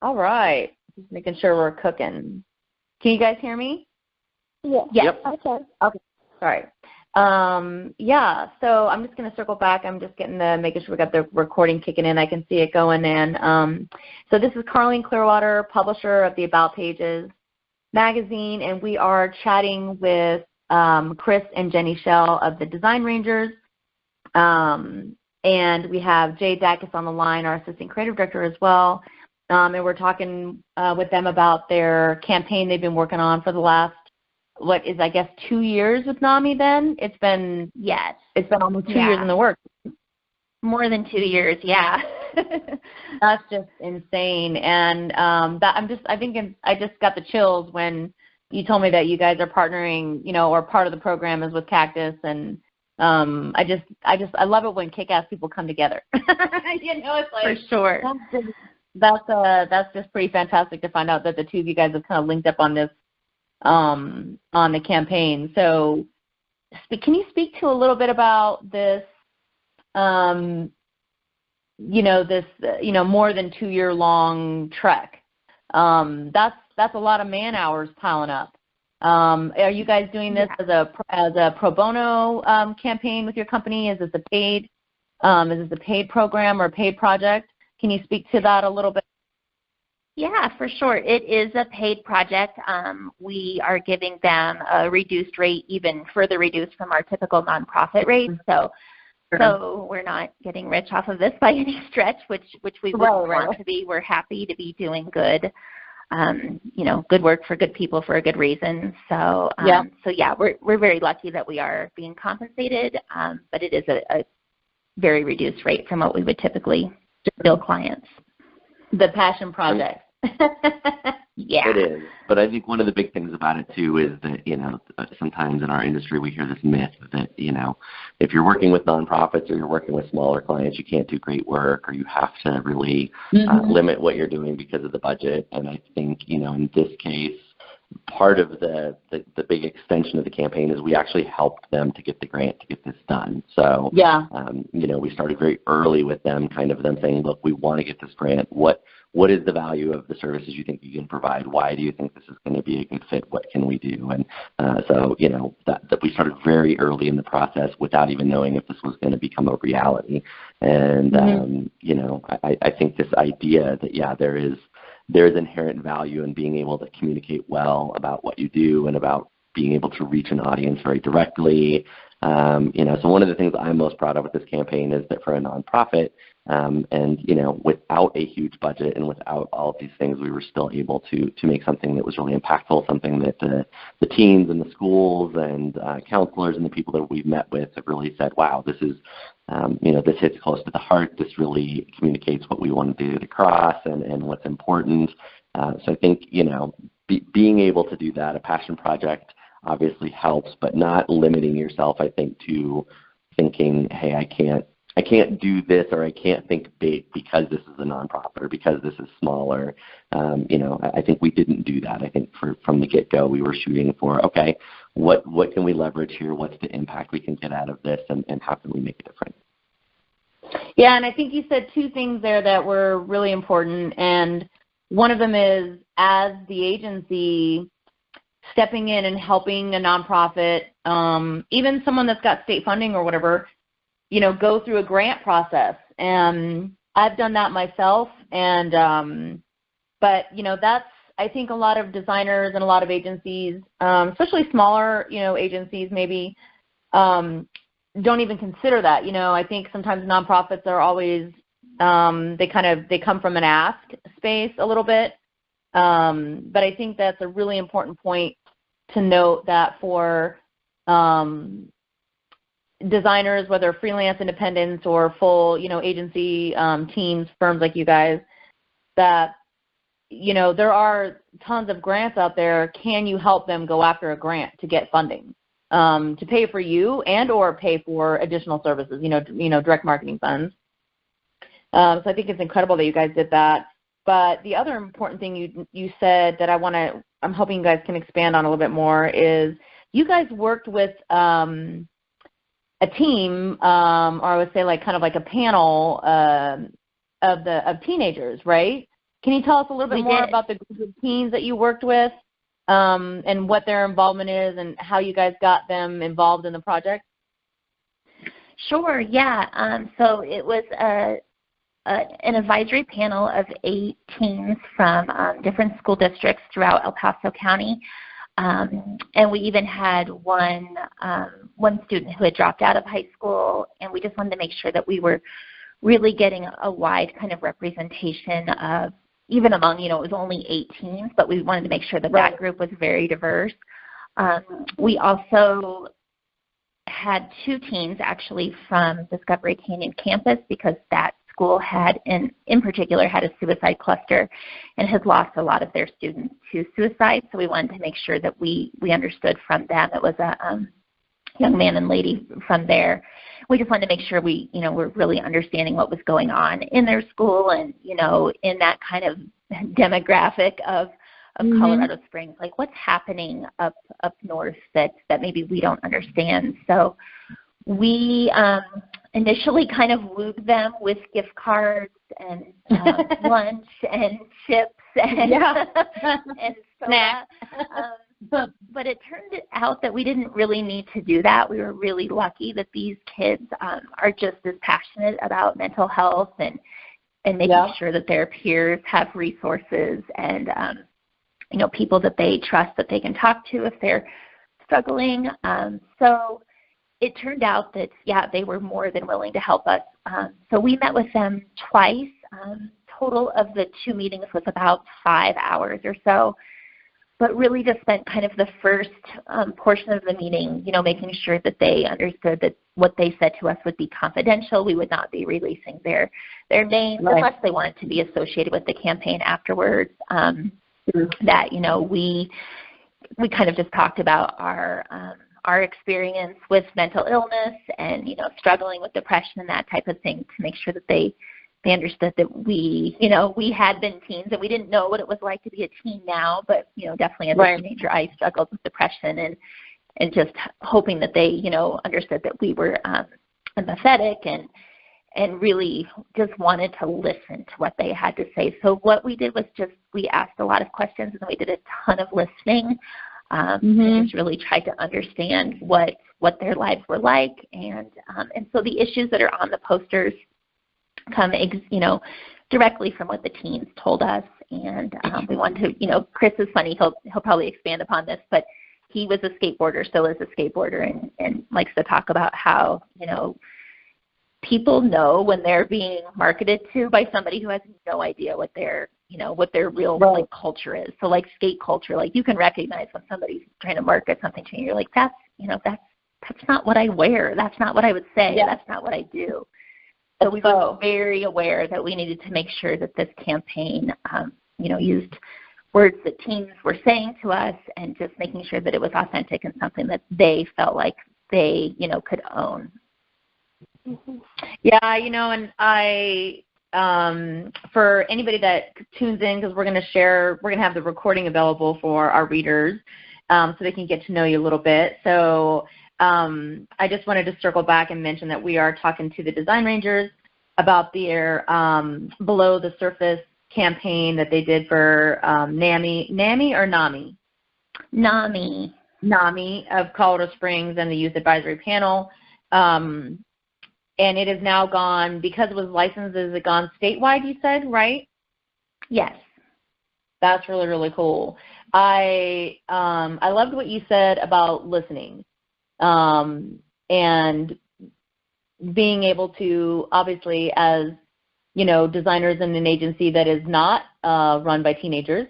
All right. Just making sure we're cooking. Can you guys hear me? Yeah. Yep. Okay. Okay. All right. Yeah, so I'm just going to circle back. I'm just making sure we got the recording kicking in. I can see it going in. So this is Carleen Clearwater, publisher of the About Pages magazine, and we are chatting with Chris and Jenny Schell of the Design Rangers. And we have Jay Dacus on the line, our assistant creative director as well. And we're talking with them about their campaign they've been working on for the last, what is, I guess, 2 years with NAMI then? It's been almost 2 years in the works. More than 2 years, yeah. That's just insane. And I just got the chills when you told me that you guys are partnering, or part of the program is with Cactus, and I love it when kick-ass people come together. It's like, for sure. That's just pretty fantastic to find out that the two of you guys have kind of linked up on this, on the campaign. So can you speak to a little bit about this, more than 2 year long trek? That's a lot of man hours piling up. Are you guys doing this as a pro bono campaign with your company? Is this a paid program or a paid project? Can you speak to that a little bit? Yeah, for sure. It is a paid project. We are giving them a reduced rate, even further reduced from our typical nonprofit rate. So we're not getting rich off of this by any stretch, which we wouldn't want to be. We're happy to be doing good, good work for good people for a good reason. So we're very lucky that we are being compensated, but it is a very reduced rate from what we would typically bill clients. The passion project. Yeah. It is. But I think one of the big things about it, too, is that, sometimes in our industry we hear this myth that, if you're working with nonprofits or you're working with smaller clients, you can't do great work, or you have to really limit what you're doing because of the budget. And I think, in this case, part of the big extension of the campaign is we actually helped them to get the grant to get this done. So, we started very early with them, them saying, look, we want to get this grant. What is the value of the services you think you can provide? Why do you think this is going to be a good fit? What can we do? And that we started very early in the process without even knowing if this was going to become a reality. And, I think this idea that, there is inherent value in being able to communicate well about what you do and about being able to reach an audience very directly. So one of the things I'm most proud of with this campaign is that for a nonprofit, without a huge budget and without all of these things, we were still able to make something that was really impactful, something that the teens and the schools and counselors and the people that we've met with have really said, wow, this is, this hits close to the heart. This really communicates what we want to get across and what's important. So I think, being able to do that, a passion project obviously helps, but not limiting yourself, I think, to thinking, hey, I can't do this, or I can't think big because this is a nonprofit or because this is smaller. I think we didn't do that. I think from the get-go we were shooting for, okay, what can we leverage here? What's the impact we can get out of this, and how can we make a difference? Yeah, and I think you said two things there that were really important, and one of them is, as the agency stepping in and helping a nonprofit, even someone that's got state funding or whatever, go through a grant process. And I've done that myself. And, but, that's, I think a lot of designers and a lot of agencies, especially smaller, agencies maybe, don't even consider that. I think sometimes nonprofits are always, they come from an ask space a little bit. But I think that's a really important point to note, that for designers, whether freelance independents or full, agency teams, firms like you guys, that, there are tons of grants out there. Can you help them go after a grant to get funding to pay for you and or pay for additional services, direct marketing funds? So I think it's incredible that you guys did that. But the other important thing you said that I'm hoping you guys can expand on a little bit more is, you guys worked with a team, or I would say like a panel of teenagers, right? Can you tell us a little bit more about the group of teens that you worked with and what their involvement is and how you guys got them involved in the project? Sure, yeah. So it was an advisory panel of 8 teens from different school districts throughout El Paso County. And we even had one student who had dropped out of high school, and we just wanted to make sure that we were really getting a wide kind of representation of, even among, it was only 8 teens, but we wanted to make sure that that group was very diverse. We also had 2 teens actually from Discovery Canyon campus, because that school had, in particular, had a suicide cluster and has lost a lot of their students to suicide. So we wanted to make sure that we understood from them. It was a young man and lady from there. We just wanted to make sure we, were really understanding what was going on in their school and, in that kind of demographic of Colorado Springs, like what's happening up north that maybe we don't understand. So we initially kind of wooed them with gift cards and lunch and chips and, and soda. But it turned out that we didn't really need to do that. We were really lucky that these kids are just as passionate about mental health and making sure that their peers have resources and people that they trust that they can talk to if they're struggling. So it turned out that, they were more than willing to help us. So we met with them twice. Total of the 2 meetings was about 5 hours or so, but really just spent kind of the first portion of the meeting, making sure that they understood that what they said to us would be confidential. We would not be releasing their names unless they wanted to be associated with the campaign afterwards. That, we kind of just talked about our experience with mental illness and, struggling with depression and that type of thing, to make sure that they understood that we had been teens and we didn't know what it was like to be a teen now, but, definitely as a teenager, I struggled with depression and just hoping that they, understood that we were empathetic and really just wanted to listen to what they had to say. So what we did was we asked a lot of questions and we did a ton of listening. And just really tried to understand what their lives were like, and so the issues that are on the posters come, directly from what the teens told us, and we wanted to, Chris is funny, he'll probably expand upon this, but he was a skateboarder, still is a skateboarder, and likes to talk about how, people know when they're being marketed to by somebody who has no idea what their real like culture is. So like skate culture, like you can recognize when somebody's trying to market something to you. You're like, that's not what I wear. That's not what I would say. Yeah. That's not what I do. So we were very aware that we needed to make sure that this campaign, used words that teens were saying to us, and just making sure that it was authentic and something that they felt like they, could own. Yeah, and I, for anybody that tunes in, because we're going to have the recording available for our readers, so they can get to know you a little bit. So I just wanted to circle back and mention that we are talking to the Design Rangers about their Below the Surface campaign that they did for NAMI or NAMI? NAMI of Colorado Springs and the Youth Advisory Panel. And it has now gone, because it was licensed, has it gone statewide, you said, right? Yes. That's really, really cool. I loved what you said about listening and being able to, obviously, as, designers in an agency that is not run by teenagers,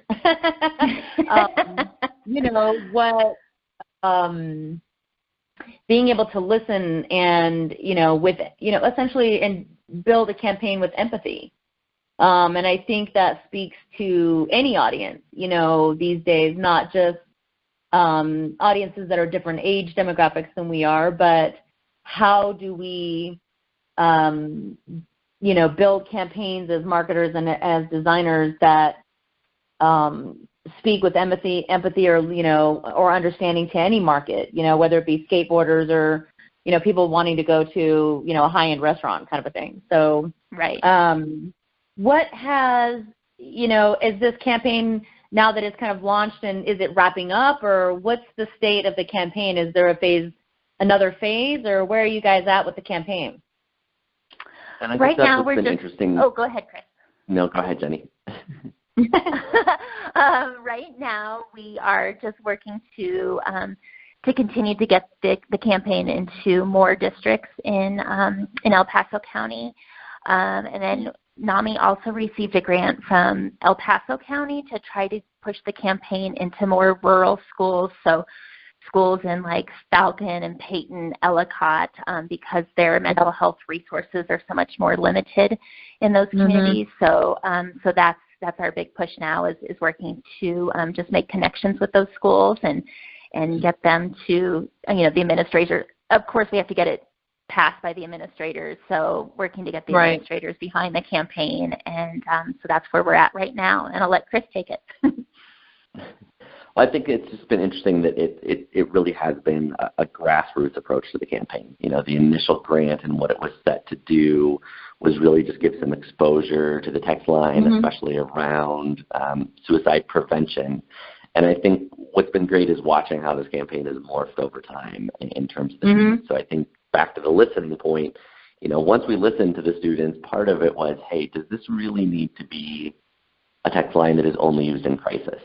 being able to listen and, with, essentially and build a campaign with empathy. And I think that speaks to any audience, these days, not just audiences that are different age demographics than we are, but how do we, build campaigns as marketers and as designers that speak with empathy or understanding to any market, whether it be skateboarders or, people wanting to go to, a high-end restaurant kind of a thing. So, right. What has is this campaign now that it's kind of launched, and is it wrapping up, or what's the state of the campaign? Is there another phase, or where are you guys at with the campaign? And I think right that's now what's we're been just, interesting. Oh, go ahead, Chris. No, go ahead, Jenny. Right now we are just working to continue to get the campaign into more districts in El Paso County. And then NAMI also received a grant from El Paso County to try to push the campaign into more rural schools, so schools in like Falcon and Peyton, Ellicott, because their mental health resources are so much more limited in those communities. So that's our big push now is working to just make connections with those schools and get them to, the administrators. Of course, we have to get it passed by the administrators, so working to get the administrators behind the campaign, and so that's where we're at right now. And I'll let Chris take it. Well, I think it's just been interesting that it really has been a grassroots approach to the campaign. The initial grant and what it was set to do was really just give some exposure to the text line, especially around suicide prevention. And I think what's been great is watching how this campaign has morphed over time in terms of the students. So I think back to the listening point, once we listened to the students, part of it was, hey, does this really need to be a text line that is only used in crisis?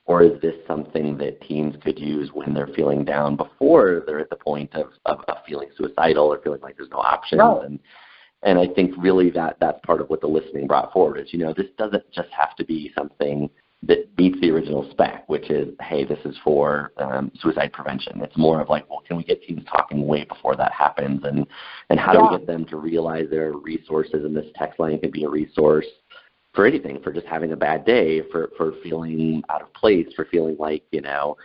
Or is this something that teens could use when they're feeling down before they're at the point of feeling suicidal or feeling like there's no options? Right. And I think really that's part of what the listening brought forward is, this doesn't just have to be something that meets the original spec, which is, hey, this is for suicide prevention. It's more of like, well, can we get teens talking way before that happens? And how do we get them to realize there are resources, and this text line can be a resource for anything, for just having a bad day, for feeling out of place, for feeling like, the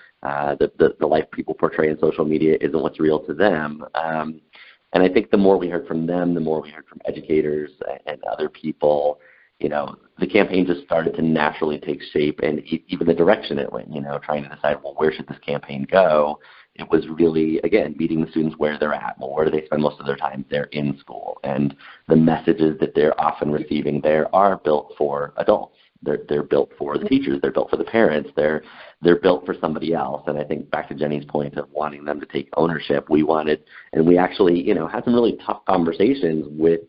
life people portray in social media isn't what's real to them. And I think the more we heard from them, the more we heard from educators and other people, the campaign just started to naturally take shape, and even the direction it went, trying to decide, well, where should this campaign go? It was really, again, meeting the students where they're at. Well, where do they spend most of their time? They're in school. And the messages that they're often receiving there are built for adults. They're built for the teachers. They're built for the parents. They're built for somebody else. And I think back to Jenny's point of wanting them to take ownership, we wanted, and we actually, had some really tough conversations with,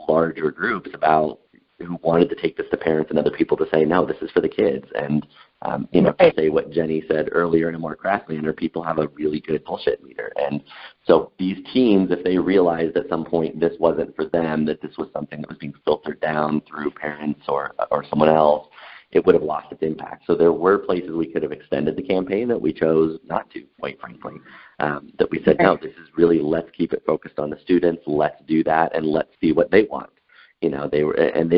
larger groups about who wanted to take this to parents and other people to say, no, this is for the kids. And, to say what Jenny said earlier in a more crass manner, people have a really good bullshit meter. And so these teens, if they realized at some point this wasn't for them, that this was something that was being filtered down through parents or someone else, it would have lost its impact. So there were places we could have extended the campaign that we chose not to, quite frankly, that we said, no, this is really, let's keep it focused on the students, let's do that, and let's see what they want. They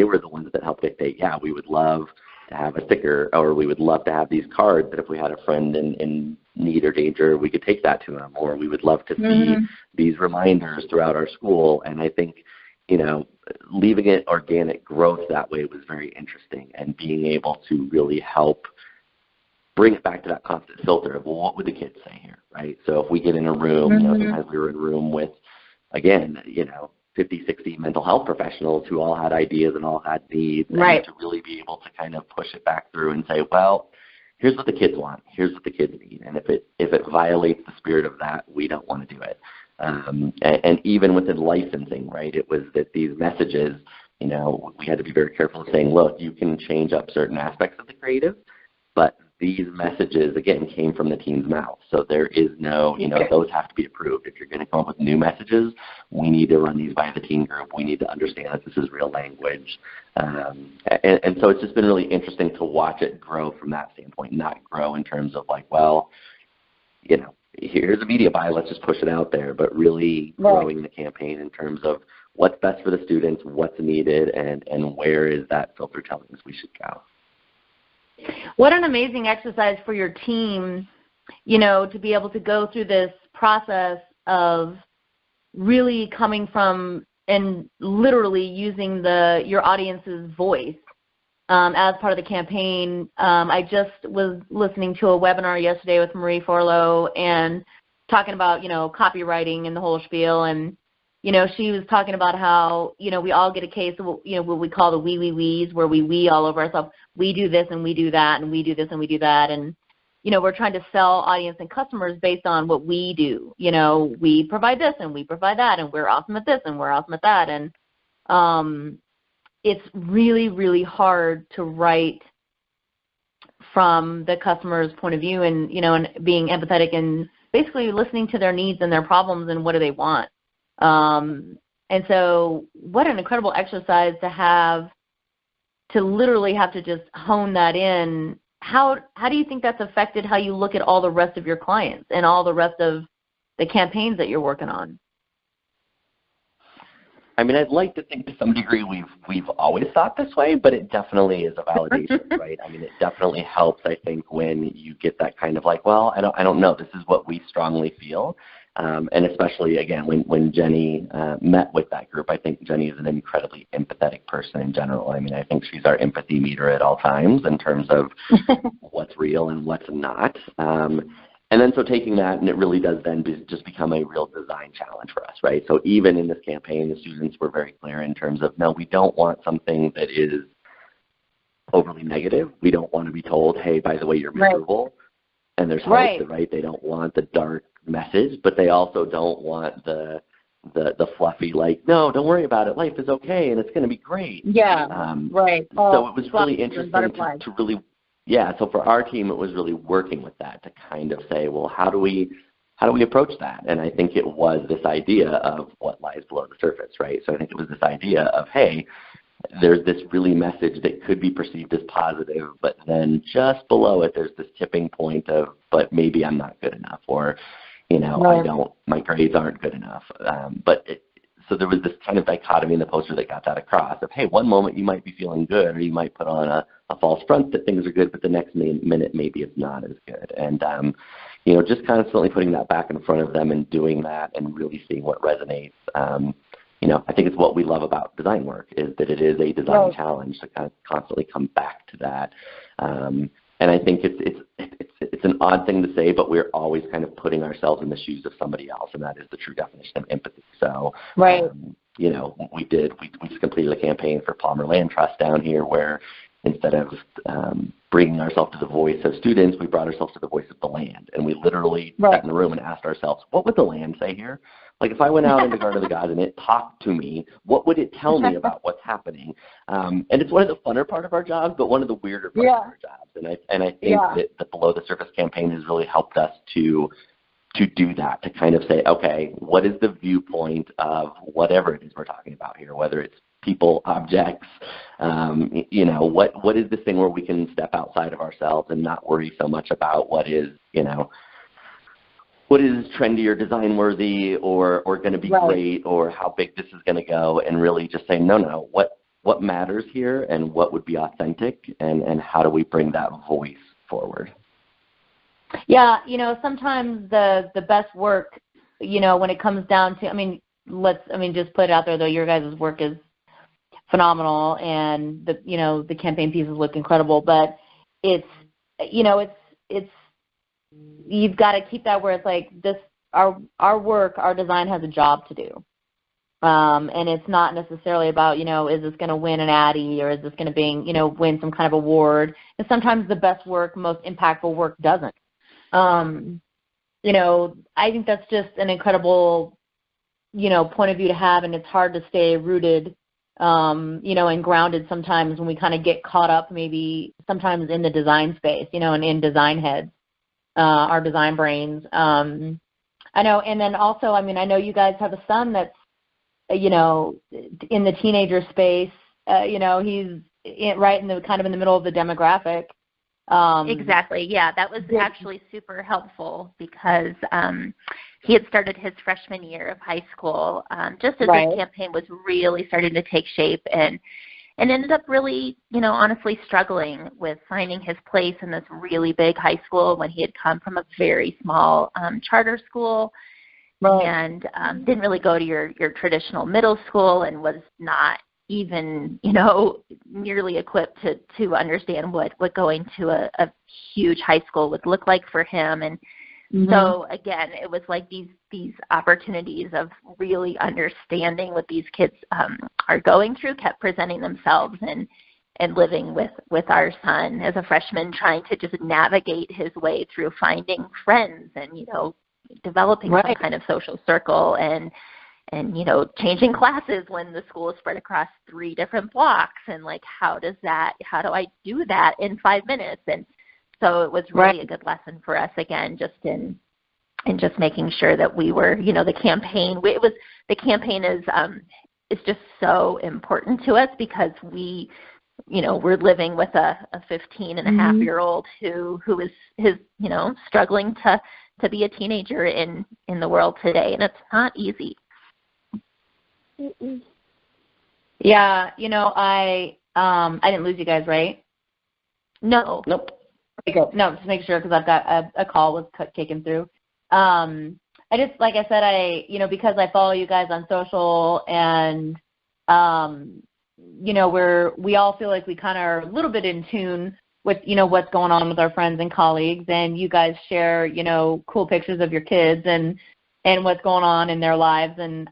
were the ones that helped dictate, yeah, we would love to have a sticker, or we would love to have these cards that if we had a friend in need or danger, we could take that to them, or we would love to see these reminders throughout our school. And I think, leaving it organic growth that way was very interesting, and being able to really help bring it back to that constant filter of, well, what would the kids say here, right? So if we get in a room, sometimes we were in a room with, again, 50, 60 mental health professionals who all had ideas and all had needs, and to really be able to kind of push it back through and say, well, here's what the kids want, here's what the kids need, and if it violates the spirit of that, we don't want to do it. And even within licensing, right, it was that these messages, we had to be very careful of saying, look, you can change up certain aspects of the creative, but these messages, again, came from the team's mouth. So there is no, those have to be approved. If you're going to come up with new messages, we need to run these by the team group. We need to understand that this is real language. And so it's just been really interesting to watch it grow from that standpoint, not grow in terms of like, well, here's a media buy, let's just push it out there, but really growing the campaign in terms of what's best for the students, what's needed, and where is that filter telling us we should go. What an amazing exercise for your team, to be able to go through this process of really coming from and literally using your audience's voice as part of the campaign. I just was listening to a webinar yesterday with Marie Forlow and talking about, copywriting and the whole spiel. And she was talking about how, we all get a case of, what we call the wees, where we all over ourselves. We do this and we do that, and we do this and we do that. And, we're trying to sell audience and customers based on what we do. We provide this and we provide that, and we're awesome at this and we're awesome at that. And it's really, really hard to write from the customer's point of view and, and being empathetic and basically listening to their needs and their problems and what do they want. And so what an incredible exercise to literally have to just hone that in. How do you think that's affected how you look at all the rest of your clients and all the rest of the campaigns that you're working on? I mean, I'd like to think to some degree we've always thought this way, but it definitely is a validation, right? I mean, it definitely helps, I think, when you get that kind of like, well, I don't know, this is what we strongly feel. And especially, again, when Jenny met with that group, I think Jenny is an incredibly empathetic person in general. I mean, I think she's our empathy meter at all times in terms of what's real and what's not. And then so taking that, and it really does then just become a real design challenge for us, right? So even in this campaign, the students were very clear in terms of, no, we don't want something that is overly negative. We don't want to be told, hey, by the way, you're miserable. Right. And there's hope, right? They don't want the dark message, but they also don't want the fluffy, like, no, don't worry about it. Life is okay, and it's going to be great. Yeah, right. So it was really interesting to really, so for our team, it was really working with that to kind of say, well, how do we approach that? And I think it was this idea of what lies below the surface, right? So I think it was this idea of, hey, there's this really message that could be perceived as positive, but then just below it, there's this tipping point of, but maybe I'm not good enough, or, my grades aren't good enough. So there was this kind of dichotomy in the poster that got that across of, hey, one moment you might be feeling good, or you might put on a false front that things are good, but the next minute maybe it's not as good. And, just constantly putting that back in front of them and doing that and really seeing what resonates. I think it's what we love about design work is that it is a design challenge to kind of constantly come back to that. And I think it's an odd thing to say, but we're always kind of putting ourselves in the shoes of somebody else, and that is the true definition of empathy. So, we just completed a campaign for Palmer Land Trust down here where instead of bringing ourselves to the voice of students, we brought ourselves to the voice of the land. And we literally sat in the room and asked ourselves, what would the land say here? Like if I went out into Garden of the Gods and it talked to me, what would it tell me about what's happening? And it's one of the funner part of our jobs, but one of the weirder parts of our jobs. And I think that the Below the Surface campaign has really helped us to do that, to kind of say, okay, what is the viewpoint of whatever it is we're talking about here, whether it's people, objects, what is this thing where we can step outside of ourselves and not worry so much about what is trendy or design worthy or going to be great or how big this is going to go, and really just say, no, what matters here and what would be authentic, and how do we bring that voice forward? Yeah, sometimes the best work, when it comes down to, just put it out there though, your guys' work is phenomenal, and the campaign pieces look incredible, but it's you've got to keep that where it's like this, our work, our design has a job to do. And it's not necessarily about, is this going to win an Addy, or is this going to win some kind of award? And sometimes the best work, most impactful work doesn't. I think that's just an incredible, point of view to have, and it's hard to stay rooted, and grounded sometimes when we kind of get caught up maybe sometimes in the design space, and in design heads, our design brains. I know, and then also, I know you guys have a son that's, in the teenager space, he's right in the kind of in the middle of the demographic. Exactly. Yeah, that was actually super helpful because he had started his freshman year of high school just as his campaign was really starting to take shape, and ended up really, honestly struggling with finding his place in this really big high school when he had come from a very small charter school. And didn't really go to your traditional middle school, and was not even, nearly equipped to understand what going to a huge high school would look like for him. And So again, it was like these opportunities of really understanding what these kids are going through kept presenting themselves, and living with our son as a freshman, trying to just navigate his way through finding friends and, developing some kind of social circle and changing classes when the school is spread across 3 different blocks, and like, how do I do that in 5 minutes? And so it was really a good lesson for us, again, just in just making sure that we were, the campaign is just so important to us, because we're living with a 15-and-a-half-year-old who is struggling to be a teenager in the world today, and it's not easy. Yeah, I didn't lose you guys, right? No. Nope. Okay, good. No, just make sure, because I've got a call was kicking through. I just, like I said, because I follow you guys on social, and we all feel like we kind of are a little bit in tune with, what's going on with our friends and colleagues, and you guys share, cool pictures of your kids and what's going on in their lives. And,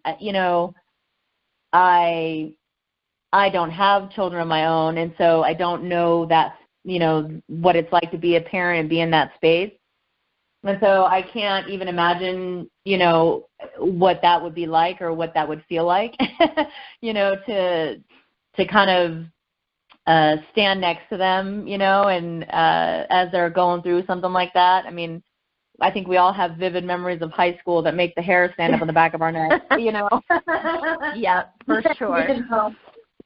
I don't have children of my own, and so I don't know that, what it's like to be a parent and be in that space. And so I can't even imagine, what that would be like or what that would feel like, to kind of stand next to them, and as they're going through something like that. I mean, I think we all have vivid memories of high school that make the hair stand up on the back of our neck, Yeah, for sure.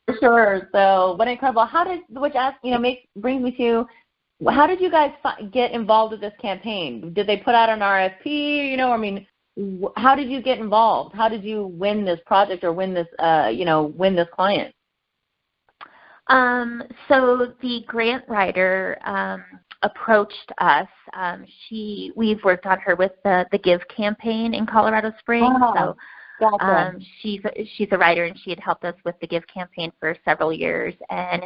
For sure. So, what incredible. Brings me to, how did you guys get involved with this campaign? Did they put out an RFP? How did you get involved? How did you win this project or win this client? So the grant writer approached us. We've worked on her with the Give campaign in Colorado Springs. Oh, so gotcha. she's a writer, and she had helped us with the Give campaign for several years. And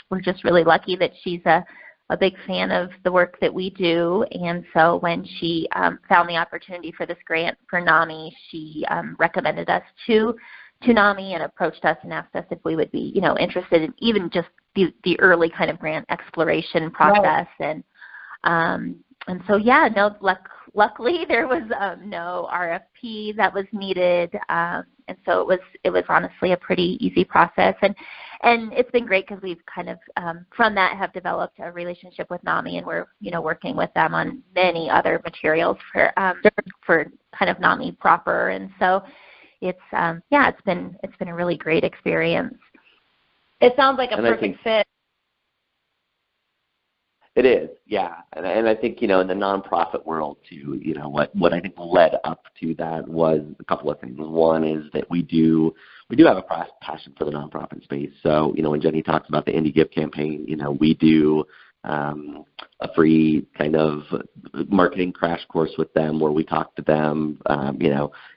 we're just really lucky that she's a big fan of the work that we do. And so when she found the opportunity for this grant for NAMI, she recommended us to NAMI and approached us and asked us if we would be, interested in even just the early kind of grant exploration process. Right. And so, yeah, no, luckily there was no RFP that was needed. And so it was honestly a pretty easy process. And it's been great, because we've kind of, from that, have developed a relationship with NAMI, and we're, working with them on many other materials for kind of NAMI proper. And so it's been a really great experience. It sounds like a perfect fit. It is, yeah. And I think, in the nonprofit world too, what I think led up to that was a couple of things. One is that we do have a passion for the nonprofit space. So, when Jenny talks about the Indie Give campaign, we do a free kind of marketing crash course with them, where we talk to them,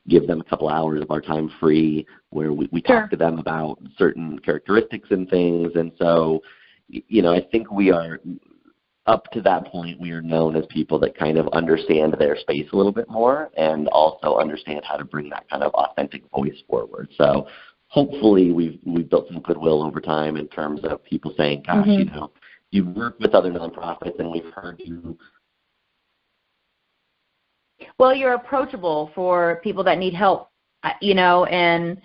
give them a couple hours of our time free, where we talk to them about certain characteristics and things. And so, I think we are, up to that point, we are known as people that kind of understand their space a little bit more, and also understand how to bring that kind of authentic voice forward. So hopefully we've built some goodwill over time in terms of people saying, gosh, you've worked with other nonprofits, and we've heard you. Well, you're approachable for people that need help, and,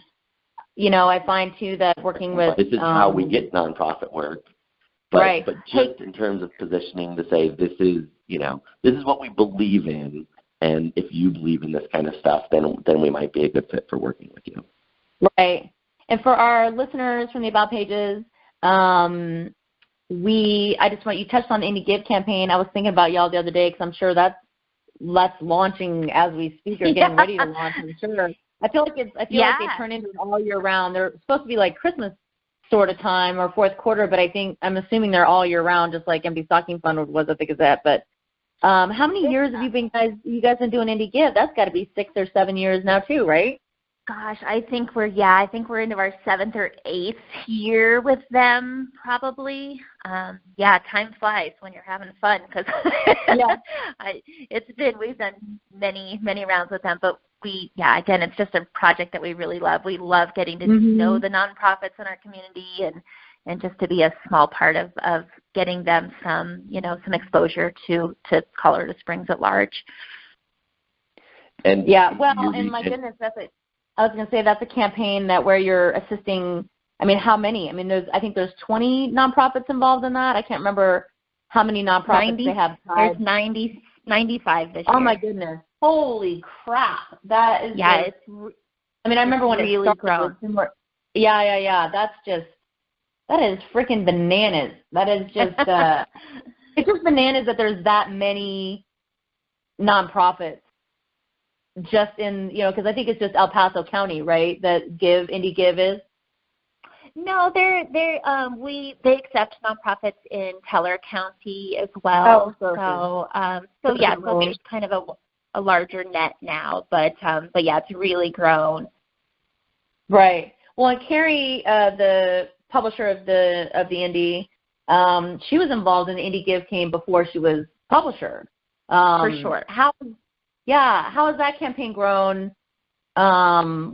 I find too that working with. This is how we get nonprofit work. But just in terms of positioning, to say this is what we believe in, and if you believe in this kind of stuff, then we might be a good fit for working with you. Right. And for our listeners from the About pages, I just want you touched on the Indie Give campaign. I was thinking about y'all the other day, because I'm sure that's launching as we speak, or getting ready to launch. I'm sure. I feel like they turn into all year round. They're supposed to be like Christmas sort of time or fourth quarter, but I'm assuming they're all year round, just like Empty Stocking Fund was at the Gazette. But how many years have you guys been doing Indie Give? That's got to be 6 or 7 years now too, right? Gosh, I think we're into our 7th or 8th year with them, probably. Time flies when you're having fun because we've done many rounds with them, but again, it's just a project that we really love. We love getting to know the nonprofits in our community and just to be a small part of getting them some exposure to Colorado Springs at large. And and my goodness, I was going to say that's a campaign where you're assisting. I mean, how many? I mean, I think there's 20 nonprofits involved in that. I can't remember how many nonprofits they have. There's 95 this year. Oh my goodness! Holy crap! That is. Yeah, I remember when really it started. Yeah. That is freaking bananas. That is just. It's just bananas that there's that many nonprofits. Just in, because I think it's just El Paso County, right? That Indie Give is. No, they accept nonprofits in Teller County as well. So there's kind of a larger net now, but it's really grown. Right. Well, and Carrie, the publisher of the Indie, she was involved in the Indie Give came before she was publisher. For sure. How has that campaign grown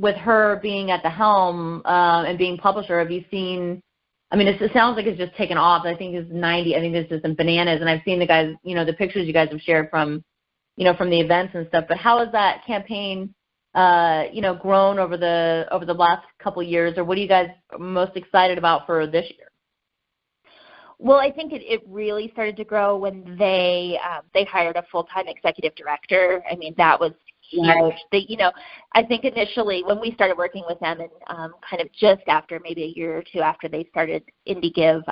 with her being at the helm and being publisher? Have you seen, it sounds like it's just taken off. I think it's 90. I think it's just some bananas. And I've seen the guys, the pictures you guys have shared from the events and stuff. But how has that campaign, grown over the last couple of years? Or what are you guys most excited about for this year? Well, I think it really started to grow when they hired a full-time executive director. I mean, that was huge. I think initially when we started working with them and kind of just after maybe a year or two after they started Indie Give,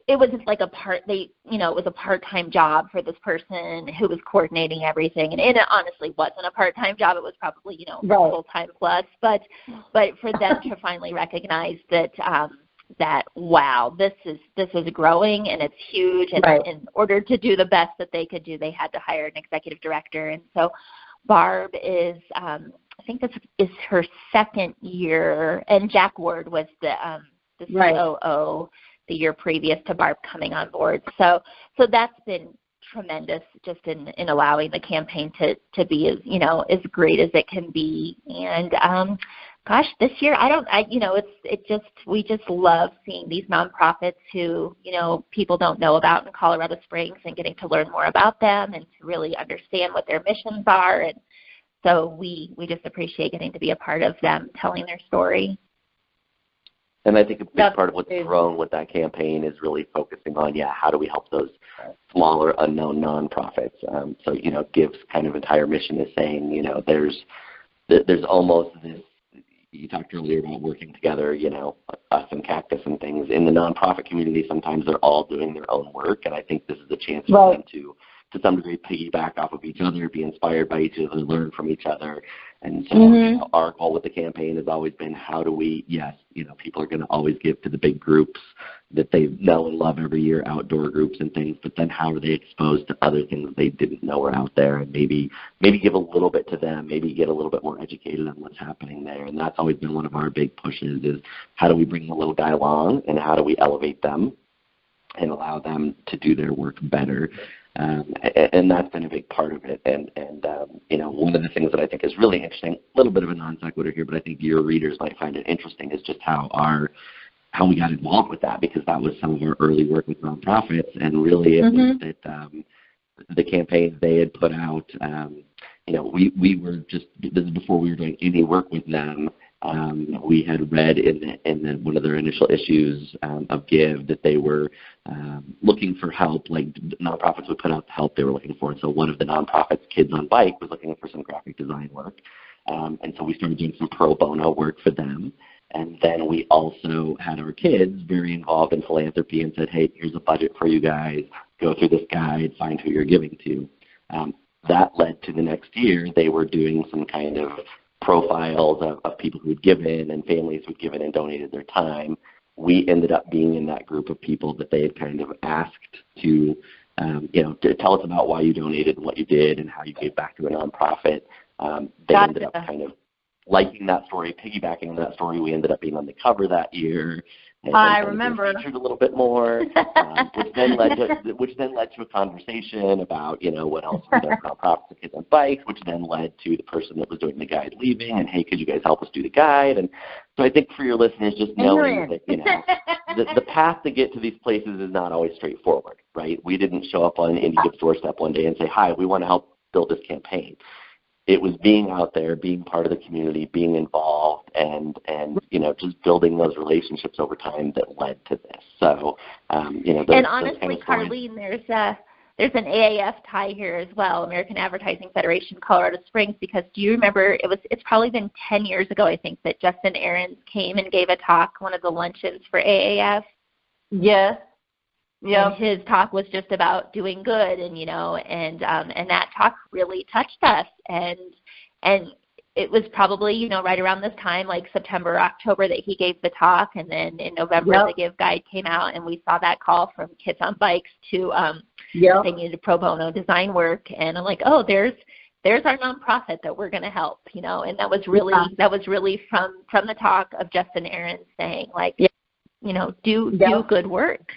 it was like it was a part-time job for this person who was coordinating everything, and it honestly wasn't a part-time job. It was probably full-time plus, but for them to finally recognize that. That this is growing and it's huge, and in order to do the best that they could do, they had to hire an executive director. And so Barb is I think this is her 2nd year, and Jack Ward was the COO the year previous to Barb coming on board. So that's been tremendous just in allowing the campaign to be as great as it can be. And gosh, this year we just love seeing these nonprofits who people don't know about in Colorado Springs, and getting to learn more about them and to really understand what their missions are. And so we just appreciate getting to be a part of them telling their story. And I think a big part of what's grown with that campaign is really focusing on, how do we help those smaller, unknown nonprofits? Give's kind of entire mission is saying, there's almost this. You talked earlier about working together, us and Cactus and things. In the nonprofit community, sometimes they're all doing their own work, and I think this is a chance for them to some degree, piggyback off of each other, be inspired by each other, learn from each other. And so our goal with the campaign has always been, how do we, people are going to always give to the big groups that they know and love every year, outdoor groups and things, but then how are they exposed to other things they didn't know were out there, and maybe give a little bit to them, maybe get a little bit more educated on what's happening there. And that's always been one of our big pushes, is how do we bring the little guy along, and how do we elevate them and allow them to do their work better. And that's been a big part of it. And one of the things that I think is really interesting, a little bit of a non sequitur here, but I think your readers might find it interesting, is just how we got involved with that, because that was some of our early work with nonprofits. And really it was that the campaign they had put out, we were just, this is before we were doing any work with them. We had read in one of their initial issues of Give that they were looking for help, like nonprofits would put out the help they were looking for. And so one of the nonprofits, Kids on Bike, was looking for some graphic design work. And so we started doing some pro bono work for them. And then we also had our kids very involved in philanthropy and said, hey, here's a budget for you guys. Go through this guide, find who you're giving to. That led to the next year, they were doing some kind of profiles of people who had given and families who had given and donated their time. We ended up being in that group of people that they had kind of asked to tell us about why you donated and what you did and how you gave back to a nonprofit. They ended up kind of liking that story, piggybacking on that story. We ended up being on the cover that year. I remember. Featured a little bit more, which then led to a conversation about, what else we done for nonprofits and kids on bikes, which then led to the person that was doing the guide leaving, and hey, could you guys help us do the guide? And so I think for your listeners, just knowing that, the path to get to these places is not always straightforward, right? We didn't show up on IndieGive's doorstep one day and say, hi, we want to help build this campaign. It was being out there, being part of the community, being involved, and just building those relationships over time that led to this. So, and honestly, Carleen, there's an AAF tie here as well, American Advertising Federation, Colorado Springs, because do you remember, it's probably been 10 years ago, I think, that Justin Ahrens came and gave a talk, one of the luncheons for AAF? Yes. Yeah. And his talk was just about doing good, and and that talk really touched us, and it was probably right around this time, like September, October, that he gave the talk, and then in November the Give Guide came out, and we saw that call from Kids on Bikes to they needed pro bono design work, and I'm like, oh, there's our nonprofit that we're going to help, and that was really from the talk of Justin Ahrens saying like, do good work.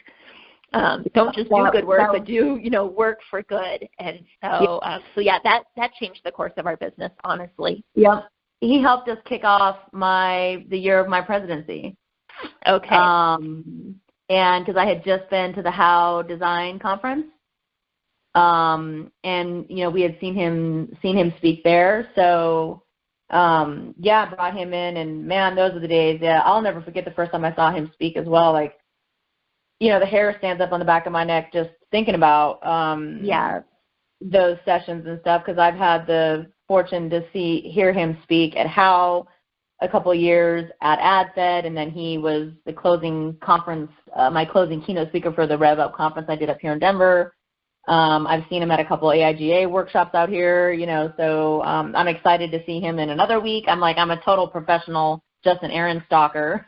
Don't just do good work, but do, work for good. And so, that changed the course of our business, honestly. Yep. He helped us kick off the year of my presidency. Okay. And because I had just been to the How Design Conference, and we had seen him speak there. So, I brought him in, and man, those are the days. Yeah, I'll never forget the first time I saw him speak as well. Like, the hair stands up on the back of my neck just thinking about those sessions and stuff, because I've had the fortune to hear him speak at How a couple of years, at AdFed, and then he was the closing conference, my closing keynote speaker for the Rev Up conference I did up here in Denver. I've seen him at a couple of AIGA workshops out here, so I'm excited to see him in another week. I'm a total professional Justin Ahrens stalker.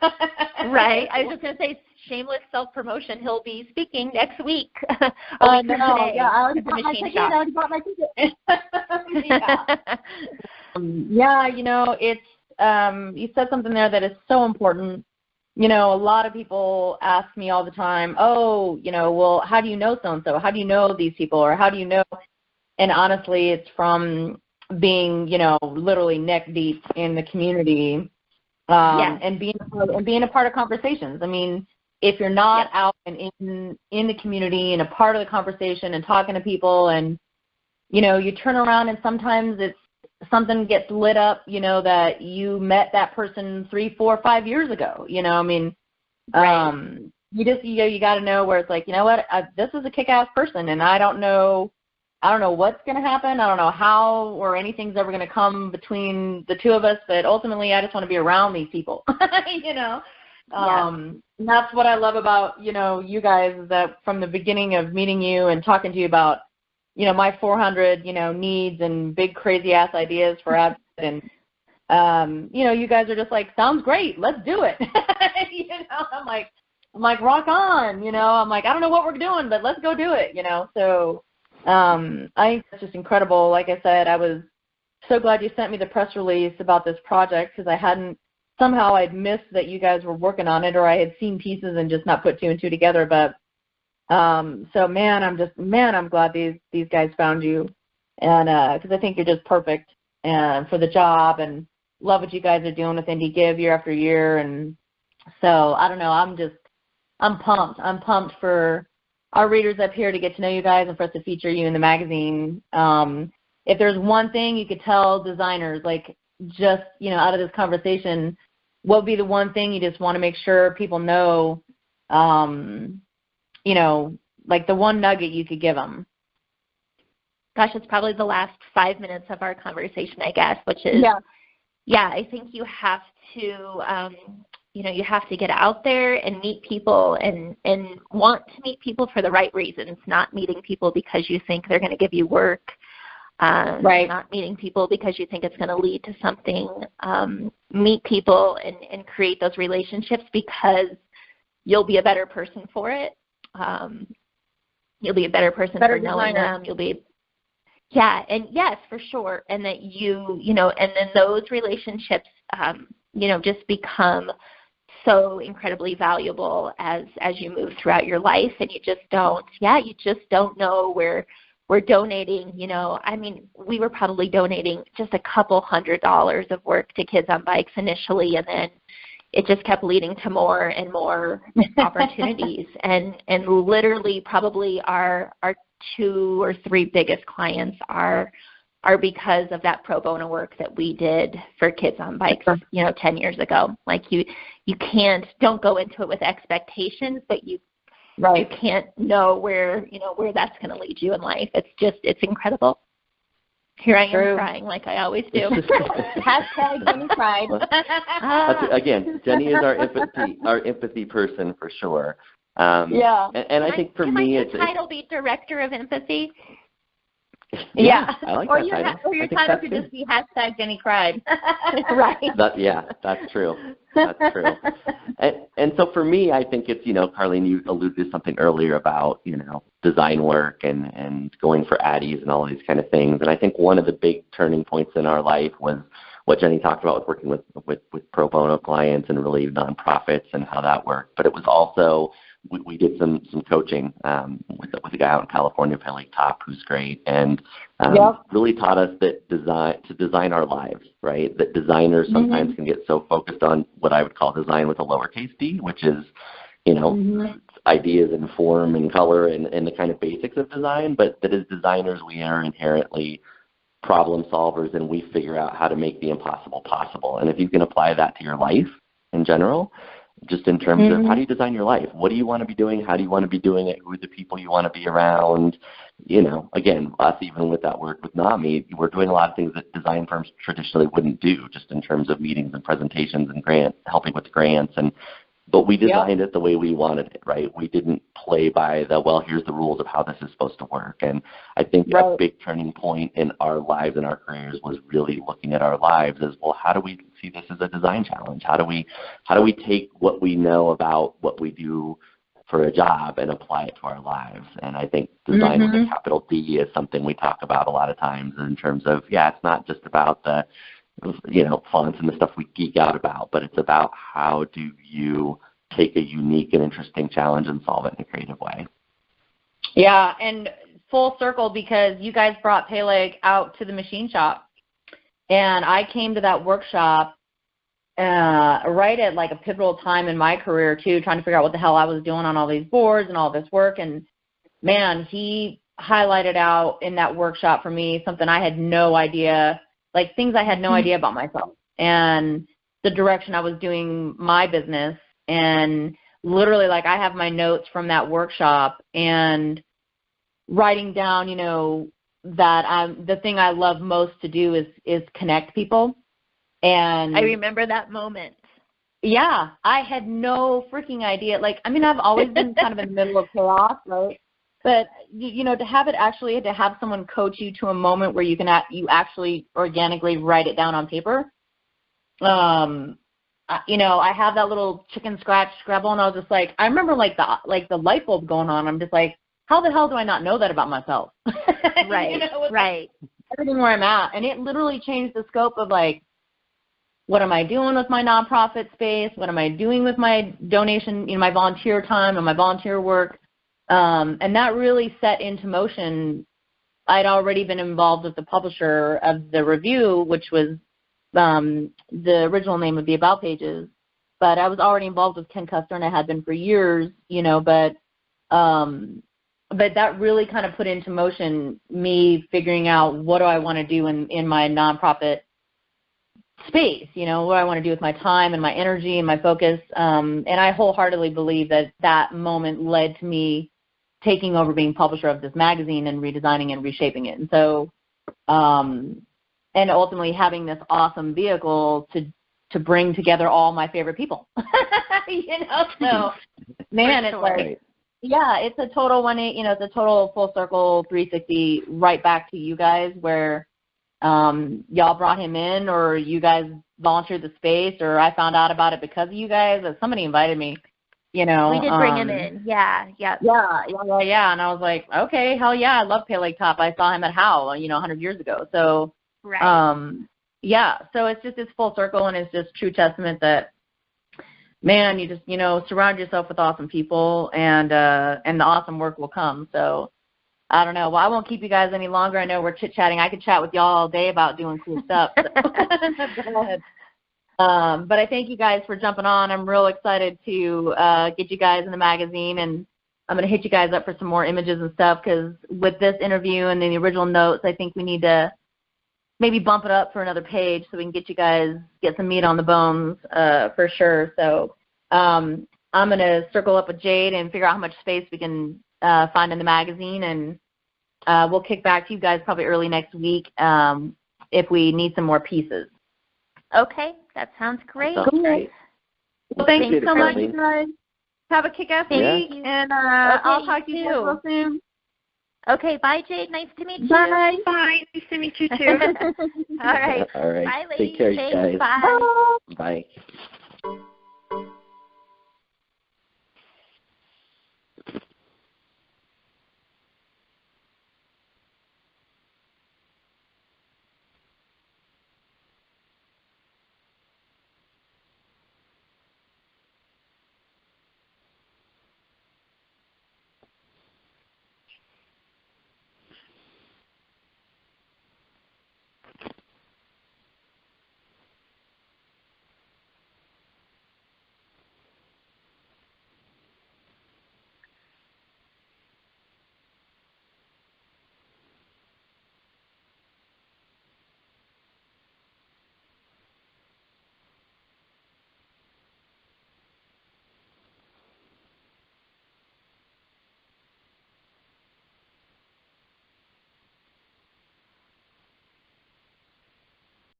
Right. I was just going to say, shameless self-promotion. He'll be speaking next week. Oh, no. Yeah, I already bought my ticket. It's you said something there that is so important. A lot of people ask me all the time, well, how do you know so-and-so? How do you know these people? Or how do you know? And honestly, it's from being, literally neck deep in the community, and being a part of conversations. I mean, if you're not out and in the community and a part of the conversation and talking to people, and you turn around and sometimes something gets lit up, that you met that person 3, 4, 5 years ago. You just you got to know where it's like, this is a kick-ass person, and I don't know what's going to happen. I don't know how or anything's ever going to come between the two of us, but ultimately I just want to be around these people. And that's what I love about, you guys, is that from the beginning of meeting you and talking to you about, my 400, needs and big crazy ass ideas for ads, and, you guys are just like, sounds great. Let's do it. I'm like, rock on, I'm like, I don't know what we're doing, but let's go do it, So I think it's just incredible. Like I said, I was so glad you sent me the press release about this project, because I'd missed that you guys were working on it, or I had seen pieces and just not put 2 and 2 together. But I'm glad these guys found you, and because I think you're just perfect for the job, and love what you guys are doing with IndieGive year after year. And so I don't know, I'm pumped. I'm pumped for our readers up here to get to know you guys and for us to feature you in the magazine. If there's one thing you could tell designers, like just out of this conversation, what would be the one thing you just want to make sure people know, like the one nugget you could give them? Gosh, it's probably the last 5 minutes of our conversation, I guess, which is, I think you have to, you have to get out there and meet people and want to meet people for the right reasons, not meeting people because you think they're going to give you work. Not meeting people because you think it's going to lead to something. Meet people and create those relationships because you'll be a better person for it. You'll be a better person for knowing them. You'll be, and yes, for sure. And that and then those relationships just become so incredibly valuable as you move throughout your life, and you just don't know where we're donating. We were probably donating just a couple $100 of work to Kids on Bikes initially, and then it just kept leading to more and more opportunities. And literally probably our 2 or 3 biggest clients are because of that pro bono work that we did for Kids on Bikes, 10 years ago. Like don't go into it with expectations, but you can't know where that's going to lead you in life. It's incredible. Here I am crying like I always do. Hashtag Jenny cried. Again, Jenny is our empathy person for sure. And I think for me, it's title be Director of Empathy. Yeah. I like or that title. Your title could just be hashtag Jenny cried. Right. That's true. That's true. And so for me, I think it's, Carleen, you alluded to something earlier about, design work and going for Addies and all these kind of things. And I think one of the big turning points in our life was what Jenny talked about with working with pro bono clients and really nonprofits and how that worked. But it was also, we did some coaching with a guy out in California, Pelly Top, who's great, and really taught us that to design our lives, right? That designers sometimes can get so focused on what I would call design with a lowercase d, which is, ideas and form and color and the kind of basics of design, but that as designers we are inherently problem solvers, and we figure out how to make the impossible possible. And if you can apply that to your life in general, just in terms of how do you design your life? What do you want to be doing? How do you want to be doing it? Who are the people you want to be around? Again, us, even with that work with NAMI, we're doing a lot of things that design firms traditionally wouldn't do, just in terms of meetings and presentations and helping with grants. But we designed it the way we wanted it, right? We didn't play by here's the rules of how this is supposed to work. And I think a big turning point in our lives and our careers was really looking at our lives as, well, how do we see this as a design challenge? How do we take what we know about what we do for a job and apply it to our lives? And I think design with a capital D is something we talk about a lot of times in terms of, it's not just about the fonts and the stuff we geek out about, but it's about how do you take a unique and interesting challenge and solve it in a creative way. Yeah, and full circle, because you guys brought Peleg out to the machine shop, and I came to that workshop right at like a pivotal time in my career too, trying to figure out what the hell I was doing on all these boards and all this work. And man, he highlighted out in that workshop for me something I had no idea, like things I had no idea about myself and the direction I was doing my business. And literally, like, I have my notes from that workshop and writing down, that the thing I love most to do is connect people. And I remember that moment. Yeah, I had no freaking idea. Like, I mean, I've always been kind of in the middle of chaos, right? But, to have it actually, to have someone coach you to a moment where you actually organically write it down on paper. I have that little chicken scratch Scrabble, and I was just like, I remember like the light bulb going on. I'm just like, how the hell do I not know that about myself? Right, right. Everything where I'm at. And it literally changed the scope of like, what am I doing with my nonprofit space? What am I doing with my donation, my volunteer time and my volunteer work? And that really set into motion. I'd already been involved with the publisher of the review, which was the original name of the About pages. But I was already involved with Ken Custer, and I had been for years, but that really kind of put into motion me figuring out what do I want to do in my nonprofit space, what do I want to do with my time and my energy and my focus. And I wholeheartedly believe that moment led to me taking over being publisher of this magazine and redesigning and reshaping it. And so, and ultimately having this awesome vehicle to bring together all my favorite people, so man, it's like, it's a total it's a total full circle 360 right back to you guys where y'all brought him in, or you guys volunteered the space, or I found out about it because of you guys, or somebody invited me, We did bring him in. Yeah. And I was like, okay, hell yeah, I love Peleg Top. I saw him at How, 100 years ago. So, right. yeah, so it's full circle, and it's just true testament that, man, you just, surround yourself with awesome people, and the awesome work will come. So I don't know. Well, I won't keep you guys any longer. I know we're chit-chatting. I could chat with y'all all day about doing cool stuff. So. Go ahead. But I thank you guys for jumping on. I'm real excited to get you guys in the magazine, and I'm going to hit you guys up for some more images and stuff, because with this interview and the original notes, I think we need to maybe bump it up for another page so we can get some meat on the bones for sure. So I'm going to circle up with Jade and figure out how much space we can find in the magazine, and we'll kick back to you guys probably early next week if we need some more pieces. Okay, that sounds great. That sounds great. Well, thank you so much, Carleen. guys. Have a kick-ass week, and I'll talk to you real soon. Okay, bye, Jade. Nice to meet you. Bye. Bye. Nice to meet you, too. All right. All right. Bye, ladies. Take care, you guys. Bye. Bye.